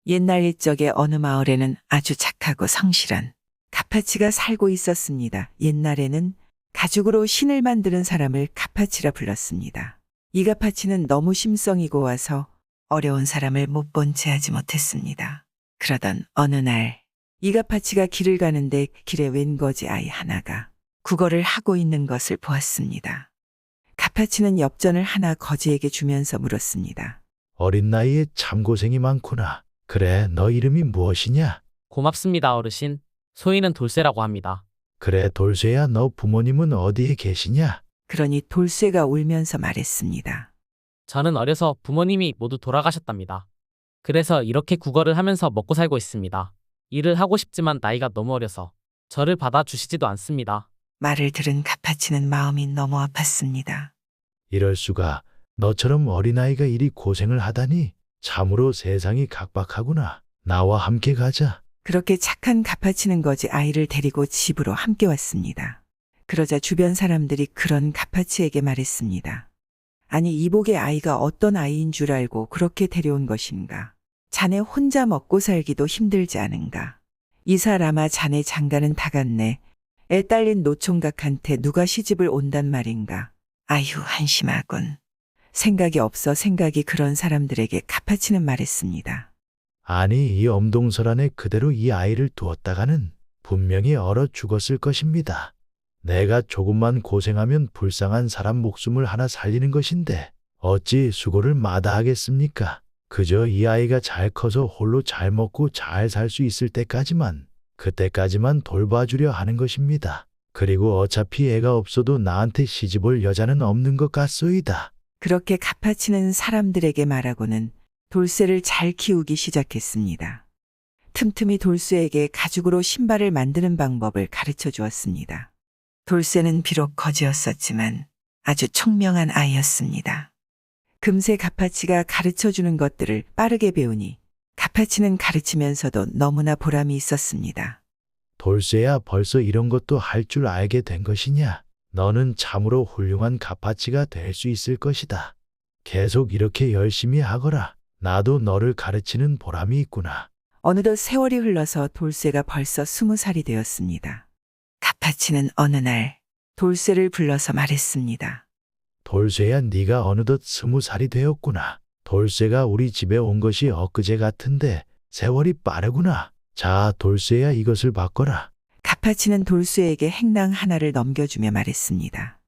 옛날 옛적에 어느 마을에는 아주 착하고 성실한 카파치가 살고 있었습니다. 옛날에는 가죽으로 신을 만드는 사람을 카파치라 불렀습니다. 이 카파치는 너무 심성이 고와서 어려운 사람을 못 본 채 하지 못했습니다. 그러던 어느 날 이 카파치가 길을 가는데 길에 웬 거지 아이 하나가 구걸을 하고 있는 것을 보았습니다. 카파치는 엽전을 하나 거지에게 주면서 물었습니다. 어린 나이에 참 고생이 많구나. 그래, 너 이름이 무엇이냐? 고맙습니다, 어르신. 소인은 돌쇠라고 합니다. 그래, 돌쇠야, 너 부모님은 어디에 계시냐? 그러니 돌쇠가 울면서 말했습니다. 저는 어려서 부모님이 모두 돌아가셨답니다. 그래서 이렇게 구걸을 하면서 먹고 살고 있습니다. 일을 하고 싶지만 나이가 너무 어려서 저를 받아주시지도 않습니다. 말을 들은 카파치는 마음이 너무 아팠습니다. 이럴 수가. 너처럼 어린아이가 이리 고생을 하다니 참으로 세상이 각박하구나. 나와 함께 가자. 그렇게 착한 카파치는 거지 아이를 데리고 집으로 함께 왔습니다. 그러자 주변 사람들이 그런 카파치에게 말했습니다. 아니, 이복의 아이가 어떤 아이인 줄 알고 그렇게 데려온 것인가? 자네 혼자 먹고 살기도 힘들지 않은가? 이 사람아, 자네 장가는 다 갔네. 애 딸린 노총각한테 누가 시집을 온단 말인가? 아휴, 한심하군. 생각이 없어 생각이 그런 사람들에게 카파치는 말했습니다. 아니, 이 엄동설 안에 그대로 이 아이를 두었다가는 분명히 얼어 죽었을 것입니다. 내가 조금만 고생하면 불쌍한 사람 목숨을 하나 살리는 것인데 어찌 수고를 마다하겠습니까? 그저 이 아이가 잘 커서 홀로 잘 먹고 잘 살 수 있을 그때까지만 돌봐주려 하는 것입니다. 그리고 어차피 애가 없어도 나한테 시집올 여자는 없는 것 같소이다. 그렇게 카파치는 사람들에게 말하고는 돌쇠를 잘 키우기 시작했습니다. 틈틈이 돌쇠에게 가죽으로 신발을 만드는 방법을 가르쳐 주었습니다. 돌쇠는 비록 거지였었지만 아주 총명한 아이였습니다. 금세 카파치가 가르쳐 주는 것들을 빠르게 배우니 카파치는 가르치면서도 너무나 보람이 있었습니다. 돌쇠야, 벌써 이런 것도 할 줄 알게 된 것이냐? 너는 참으로 훌륭한 카파치가 될 수 있을 것이다. 계속 이렇게 열심히 하거라. 나도 너를 가르치는 보람이 있구나. 어느덧 세월이 흘러서 돌쇠가 벌써 20살이 되었습니다. 카파치는 어느 날 돌쇠를 불러서 말했습니다. 돌쇠야, 네가 어느덧 20살이 되었구나. 돌쇠가 우리 집에 온 것이 엊그제 같은데 세월이 빠르구나. 자, 돌쇠야, 이것을 바꿔라. 카파치는 돌쇠에게 행랑 하나를 넘겨주며 말했습니다.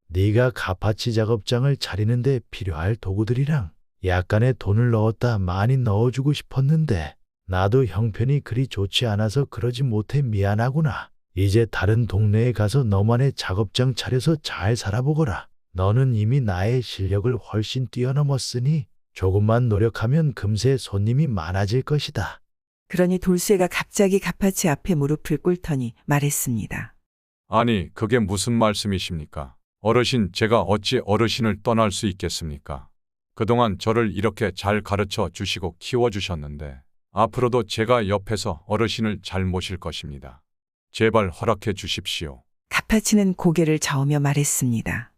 네가 카파치 작업장을 차리는데 필요할 도구들이랑 약간의 돈을 넣었다 많이 넣어주고 싶었는데 나도 형편이 그리 좋지 않아서 그러지 못해 미안하구나. 이제 다른 동네에 가서 너만의 작업장 차려서 잘 살아보거라. 너는 이미 나의 실력을 훨씬 뛰어넘었으니 조금만 노력하면 금세 손님이 많아질 것이다. 그러니 돌쇠가 갑자기 카파치 앞에 무릎을 꿇더니 말했습니다. 아니, 그게 무슨 말씀이십니까? 어르신, 제가 어찌 어르신을 떠날 수 있겠습니까? 그동안 저를 이렇게 잘 가르쳐 주시고 키워주셨는데 앞으로도 제가 옆에서 어르신을 잘 모실 것입니다. 제발 허락해 주십시오. 카파치는 고개를 저으며 말했습니다.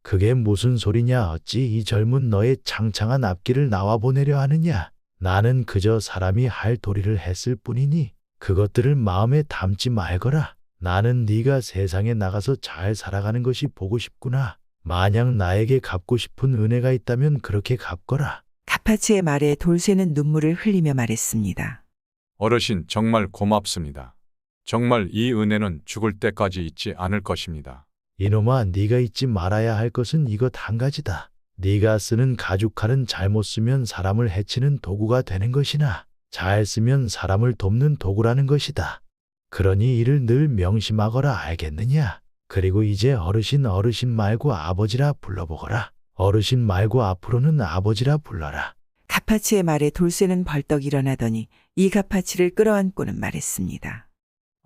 그게 무슨 소리냐? 어찌 이 젊은 너의 창창한 앞길을 나와 보내려 하느냐? 나는 그저 사람이 할 도리를 했을 뿐이니 그것들을 마음에 담지 말거라. 나는 네가 세상에 나가서 잘 살아가는 것이 보고 싶구나. 만약 나에게 갚고 싶은 은혜가 있다면 그렇게 갚거라. 카파치의 말에 돌쇠는 눈물을 흘리며 말했습니다. 어르신, 정말 고맙습니다. 정말 이 은혜는 죽을 때까지 잊지 않을 것입니다. 이놈아, 네가 잊지 말아야 할 것은 이것 한 가지다. 네가 쓰는 가죽칼은 잘못 쓰면 사람을 해치는 도구가 되는 것이나 잘 쓰면 사람을 돕는 도구라는 것이다. 그러니 이를 늘 명심하거라. 알겠느냐? 그리고 이제 어르신 말고 아버지라 불러보거라. 어르신 말고 앞으로는 아버지라 불러라. 카파치의 말에 돌쇠는 벌떡 일어나더니 이 카파치를 끌어안고는 말했습니다.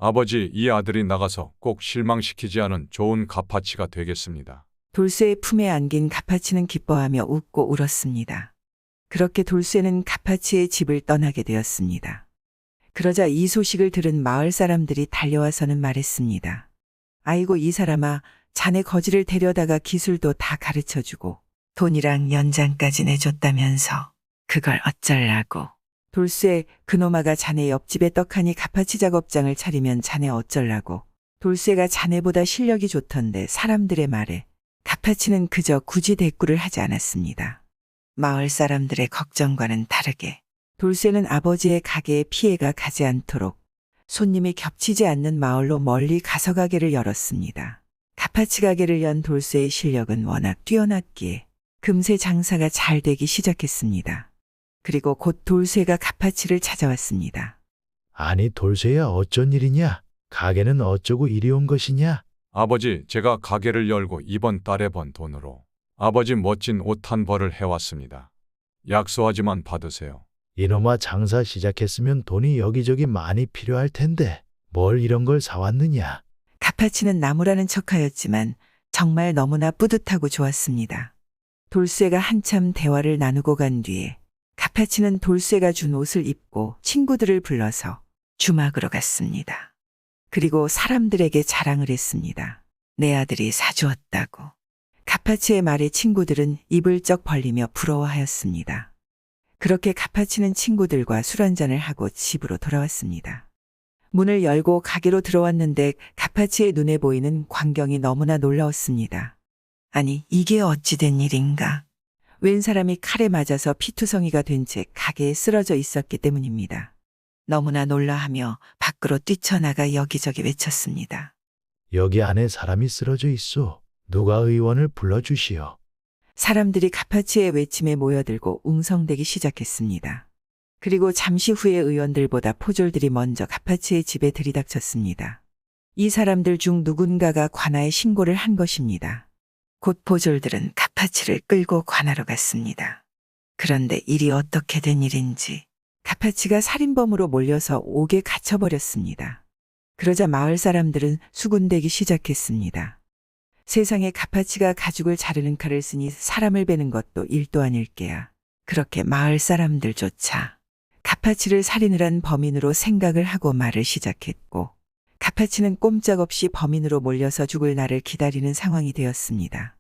아버지, 이 아들이 나가서 꼭 실망시키지 않은 좋은 카파치가 되겠습니다. 돌쇠의 품에 안긴 카파치는 기뻐하며 웃고 울었습니다. 그렇게 돌쇠는 카파치의 집을 떠나게 되었습니다. 그러자 이 소식을 들은 마을 사람들이 달려와서는 말했습니다. 아이고, 이 사람아, 자네 거지를 데려다가 기술도 다 가르쳐주고 돈이랑 연장까지 내줬다면서 그걸 어쩌려고. 돌쇠, 그놈아가 자네 옆집에 떡하니 가파치 작업장을 차리면 자네 어쩔라고. 돌쇠가 자네보다 실력이 좋던데 사람들의 말에 가파치는 그저 굳이 대꾸를 하지 않았습니다. 마을 사람들의 걱정과는 다르게 돌쇠는 아버지의 가게에 피해가 가지 않도록 손님이 겹치지 않는 마을로 멀리 가서 가게를 열었습니다. 가파치 가게를 연 돌쇠의 실력은 워낙 뛰어났기에 금세 장사가 잘 되기 시작했습니다. 그리고 곧 돌쇠가 가파치를 찾아왔습니다. 아니 돌쇠야 어쩐 일이냐? 가게는 어쩌고 이리 온 것이냐? 아버지, 제가 가게를 열고 이번 달에 번 돈으로 아버지 멋진 옷 한 벌을 해왔습니다. 약소하지만 받으세요. 이놈아 장사 시작했으면 돈이 여기저기 많이 필요할 텐데 뭘 이런 걸 사왔느냐? 가파치는 나무라는 척하였지만 정말 너무나 뿌듯하고 좋았습니다. 돌쇠가 한참 대화를 나누고 간 뒤에 가파치는 돌쇠가 준 옷을 입고 친구들을 불러서 주막으로 갔습니다. 그리고 사람들에게 자랑을 했습니다. 내 아들이 사주었다고. 가파치의 말에 친구들은 입을 쩍 벌리며 부러워하였습니다. 그렇게 가파치는 친구들과 술 한잔을 하고 집으로 돌아왔습니다. 문을 열고 가게로 들어왔는데 가파치의 눈에 보이는 광경이 너무나 놀라웠습니다. 아니, 이게 어찌 된 일인가? 웬 사람이 칼에 맞아서 피투성이가 된 채 가게에 쓰러져 있었기 때문입니다. 너무나 놀라하며 밖으로 뛰쳐나가 여기저기 외쳤습니다. 여기 안에 사람이 쓰러져 있소. 누가 의원을 불러주시오. 사람들이 가파치의 외침에 모여들고 웅성대기 시작했습니다. 그리고 잠시 후에 의원들보다 포졸들이 먼저 가파치의 집에 들이닥쳤습니다. 이 사람들 중 누군가가 관아에 신고를 한 것입니다. 곧 포졸들은 가파치를 끌고 관아로 갔습니다. 그런데 일이 어떻게 된 일인지 가파치가 살인범으로 몰려서 옥에 갇혀버렸습니다. 그러자 마을 사람들은 수군대기 시작했습니다. 세상에 가파치가 가죽을 자르는 칼을 쓰니 사람을 베는 것도 일도 아닐게야. 그렇게 마을 사람들조차 가파치를 살인을 한 범인으로 생각을 하고 말을 시작했고 가파치는 꼼짝없이 범인으로 몰려서 죽을 날을 기다리는 상황이 되었습니다.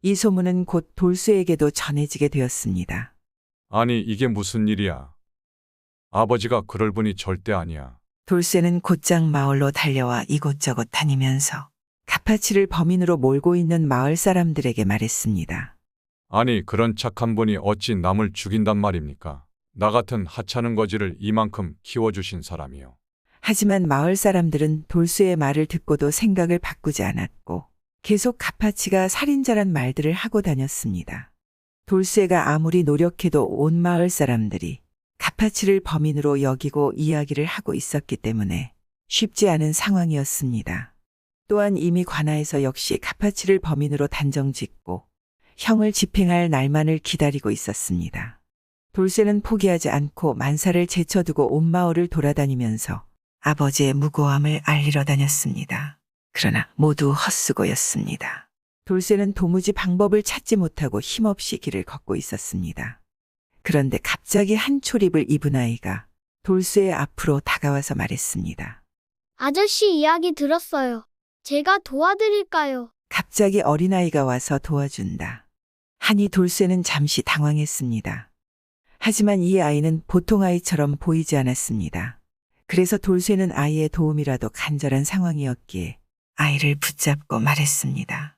이 소문은 곧 돌쇠에게도 전해지게 되었습니다. 아니, 이게 무슨 일이야? 아버지가 그럴 분이 절대 아니야. 돌쇠는 곧장 마을로 달려와 이곳저곳 다니면서 가파치를 범인으로 몰고 있는 마을 사람들에게 말했습니다. 아니, 그런 착한 분이 어찌 남을 죽인단 말입니까? 나 같은 하찮은 거지를 이만큼 키워주신 사람이요. 하지만 마을 사람들은 돌쇠의 말을 듣고도 생각을 바꾸지 않았고 계속 가파치가 살인자란 말들을 하고 다녔습니다. 돌쇠가 아무리 노력해도 온 마을 사람들이 가파치를 범인으로 여기고 이야기를 하고 있었기 때문에 쉽지 않은 상황이었습니다. 또한 이미 관아에서 역시 가파치를 범인으로 단정짓고 형을 집행할 날만을 기다리고 있었습니다. 돌쇠는 포기하지 않고 만사를 제쳐두고 온 마을을 돌아다니면서 아버지의 무고함을 알리러 다녔습니다. 그러나 모두 헛수고였습니다. 돌쇠는 도무지 방법을 찾지 못하고 힘없이 길을 걷고 있었습니다. 그런데 갑자기 한 초립을 입은 아이가 돌쇠의 앞으로 다가와서 말했습니다. 아저씨 이야기 들었어요. 제가 도와드릴까요? 갑자기 어린아이가 와서 도와준다. 하니 돌쇠는 잠시 당황했습니다. 하지만 이 아이는 보통 아이처럼 보이지 않았습니다. 그래서 돌쇠는 아이의 도움이라도 간절한 상황이었기에 아이를 붙잡고 말했습니다.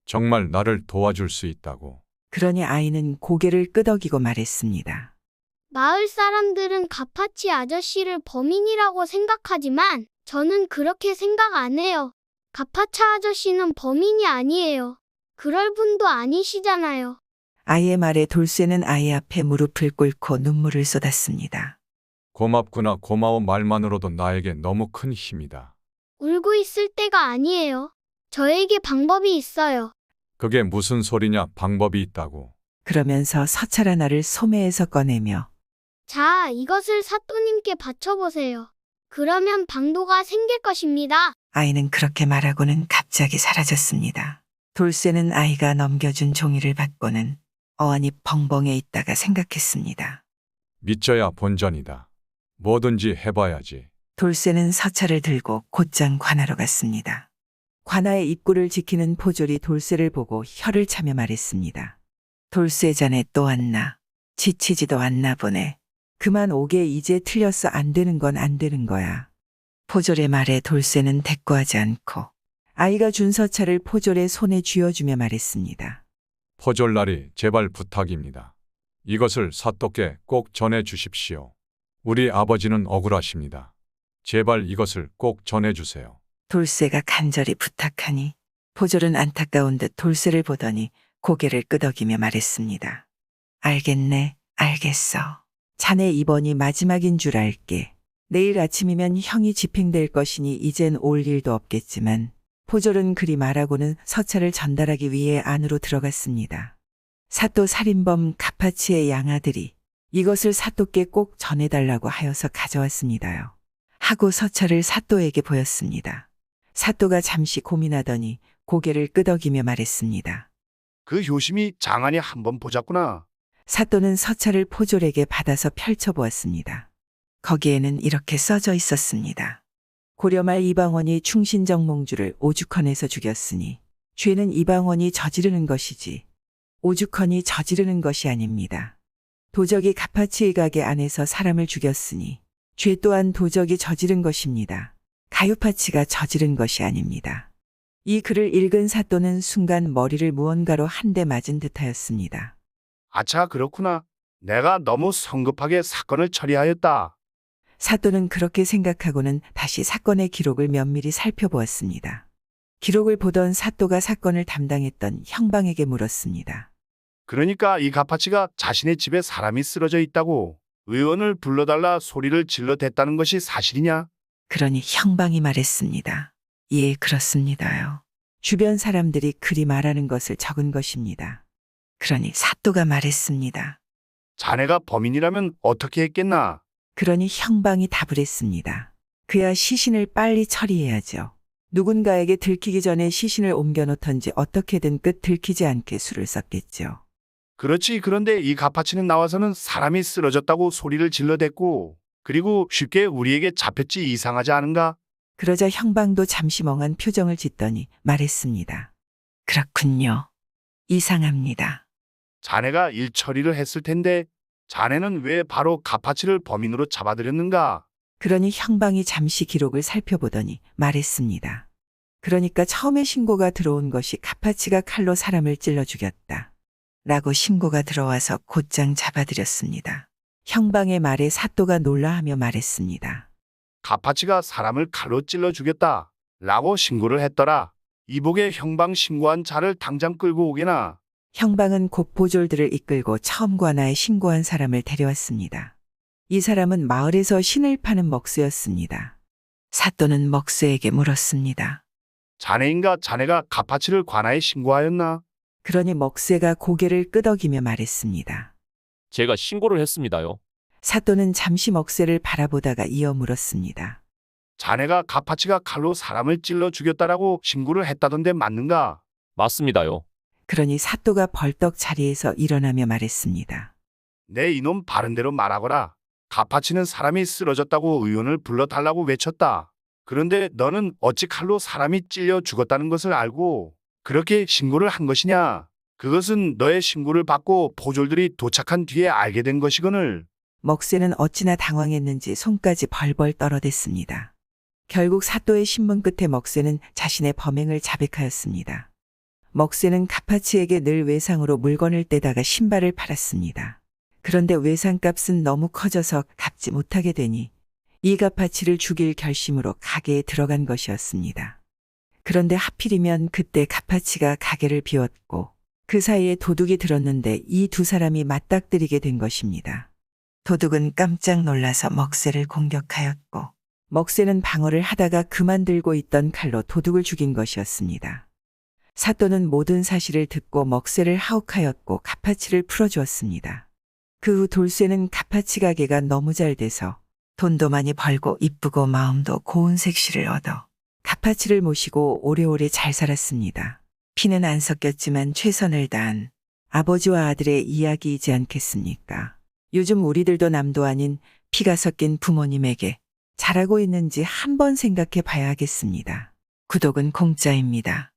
정말 나를 도와줄 수 있다고. 그러니 아이는 고개를 끄덕이고 말했습니다. 마을 사람들은 가파치 아저씨를 범인이라고 생각하지만 저는 그렇게 생각 안 해요. 가파차 아저씨는 범인이 아니에요. 그럴 분도 아니시잖아요. 아이의 말에 돌쇠는 아이 앞에 무릎을 꿇고 눈물을 쏟았습니다. 고맙구나. 고마워 말만으로도 나에게 너무 큰 힘이다. 울고 있을 때가 아니에요. 저에게 방법이 있어요. 그게 무슨 소리냐? 방법이 있다고. 그러면서 서찰 하나를 소매에서 꺼내며 자, 이것을 사또님께 바쳐보세요. 그러면 방도가 생길 것입니다. 아이는 그렇게 말하고는 갑자기 사라졌습니다. 돌쇠는 아이가 넘겨준 종이를 받고는 어안이 벙벙해 있다가 생각했습니다. 믿져야 본전이다. 뭐든지 해봐야지. 돌쇠는 서찰을 들고 곧장 관아로 갔습니다. 관아의 입구를 지키는 포졸이 돌쇠를 보고 혀를 차며 말했습니다. 돌쇠 자네 또 왔나? 지치지도 않나 보네. 그만 오게 이제 틀렸어. 안 되는 건 안 되는 거야. 포졸의 말에 돌쇠는 대꾸하지 않고 아이가 준 서찰을 포졸의 손에 쥐어주며 말했습니다. 포졸날이 제발 부탁입니다. 이것을 사또께 꼭 전해 주십시오. 우리 아버지는 억울하십니다. 제발 이것을 꼭 전해 주세요. 돌쇠가 간절히 부탁하니 포졸은 안타까운 듯 돌쇠를 보더니 고개를 끄덕이며 말했습니다. 알겠네, 알겠어. 자네 이번이 마지막인 줄 알게. 내일 아침이면 형이 집행될 것이니 이젠 올 일도 없겠지만 포졸은 그리 말하고는 서찰을 전달하기 위해 안으로 들어갔습니다. 사또 살인범 가파치의 양아들이 이것을 사또께 꼭 전해달라고 하여서 가져왔습니다요. 하고 서찰을 사또에게 보였습니다. 사또가 잠시 고민하더니 고개를 끄덕이며 말했습니다. 그 효심이 장안이 한번 보자꾸나. 사또는 서찰을 포졸에게 받아서 펼쳐보았습니다. 거기에는 이렇게 써져 있었습니다. 고려말 이방원이 충신정몽주를 오죽헌에서 죽였으니 죄는 이방원이 저지르는 것이지 오죽헌이 저지르는 것이 아닙니다. 도적이 가파치의 가게 안에서 사람을 죽였으니 죄 또한 도적이 저지른 것입니다. 가유파치가 저지른 것이 아닙니다. 이 글을 읽은 사또는 순간 머리를 무언가로 한 대 맞은 듯하였습니다. 아차, 그렇구나. 내가 너무 성급하게 사건을 처리하였다. 사또는 그렇게 생각하고는 다시 사건의 기록을 면밀히 살펴보았습니다. 기록을 보던 사또가 사건을 담당했던 형방에게 물었습니다. 그러니까 이 가파치가 자신의 집에 사람이 쓰러져 있다고 의원을 불러달라 소리를 질러댔다는 것이 사실이냐? 그러니 형방이 말했습니다. 예, 그렇습니다요. 주변 사람들이 그리 말하는 것을 적은 것입니다. 그러니 사또가 말했습니다. 자네가 범인이라면 어떻게 했겠나? 그러니 형방이 답을 했습니다. 그야 시신을 빨리 처리해야죠. 누군가에게 들키기 전에 시신을 옮겨놓던지 어떻게든 끝 들키지 않게 수를 썼겠죠. 그렇지. 그런데 이 가파치는 나와서는 사람이 쓰러졌다고 소리를 질러댔고 그리고 쉽게 우리에게 잡혔지 이상하지 않은가? 그러자 형방도 잠시 멍한 표정을 짓더니 말했습니다. 그렇군요. 이상합니다. 자네가 일 처리를 했을 텐데 자네는 왜 바로 가파치를 범인으로 잡아들였는가? 그러니 형방이 잠시 기록을 살펴보더니 말했습니다. 그러니까 처음에 신고가 들어온 것이 가파치가 칼로 사람을 찔러 죽였다. 라고 신고가 들어와서 곧장 잡아들였습니다. 형방의 말에 사또가 놀라하며 말했습니다. 가파치가 사람을 칼로 찔러 죽였다. 라고 신고를 했더라. 이복의 형방 신고한 자를 당장 끌고 오게나. 형방은 곧 보졸들을 이끌고 처음 관아에 신고한 사람을 데려왔습니다. 이 사람은 마을에서 신을 파는 먹수였습니다. 사또는 먹수에게 물었습니다. 자네인가 자네가 가파치를 관아에 신고하였나? 그러니 먹수가 고개를 끄덕이며 말했습니다. 제가 신고를 했습니다요. 사또는 잠시 먹쇠를 바라보다가 이어 물었습니다. 자네가 가파치가 칼로 사람을 찔러 죽였다라고 신고를 했다던데 맞는가? 맞습니다요. 그러니 사또가 벌떡 자리에서 일어나며 말했습니다. 내 이놈 바른대로 말하거라. 가파치는 사람이 쓰러졌다고 의원을 불러달라고 외쳤다. 그런데 너는 어찌 칼로 사람이 찔려 죽었다는 것을 알고 그렇게 신고를 한 것이냐? 그것은 너의 신고를 받고 보졸들이 도착한 뒤에 알게 된 것이거늘. 먹쇠는 어찌나 당황했는지 손까지 벌벌 떨어댔습니다. 결국 사또의 신문 끝에 먹쇠는 자신의 범행을 자백하였습니다. 먹쇠는 가파치에게 늘 외상으로 물건을 떼다가 신발을 팔았습니다. 그런데 외상값은 너무 커져서 갚지 못하게 되니 이 가파치를 죽일 결심으로 가게에 들어간 것이었습니다. 그런데 하필이면 그때 가파치가 가게를 비웠고 그 사이에 도둑이 들었는데 이 두 사람이 맞닥뜨리게 된 것입니다. 도둑은 깜짝 놀라서 먹쇠를 공격하였고 먹쇠는 방어를 하다가 그만 들고 있던 칼로 도둑을 죽인 것이었습니다. 사또는 모든 사실을 듣고 먹쇠를 하옥하였고 가파치를 풀어주었습니다. 그 후 돌쇠는 가파치 가게가 너무 잘 돼서 돈도 많이 벌고 이쁘고 마음도 고운 색시를 얻어 가파치를 모시고 오래오래 잘 살았습니다. 피는 안 섞였지만 최선을 다한 아버지와 아들의 이야기이지 않겠습니까? 요즘 우리들도 남도 아닌 피가 섞인 부모님에게 잘하고 있는지 한번 생각해 봐야 하겠습니다. 구독은 공짜입니다.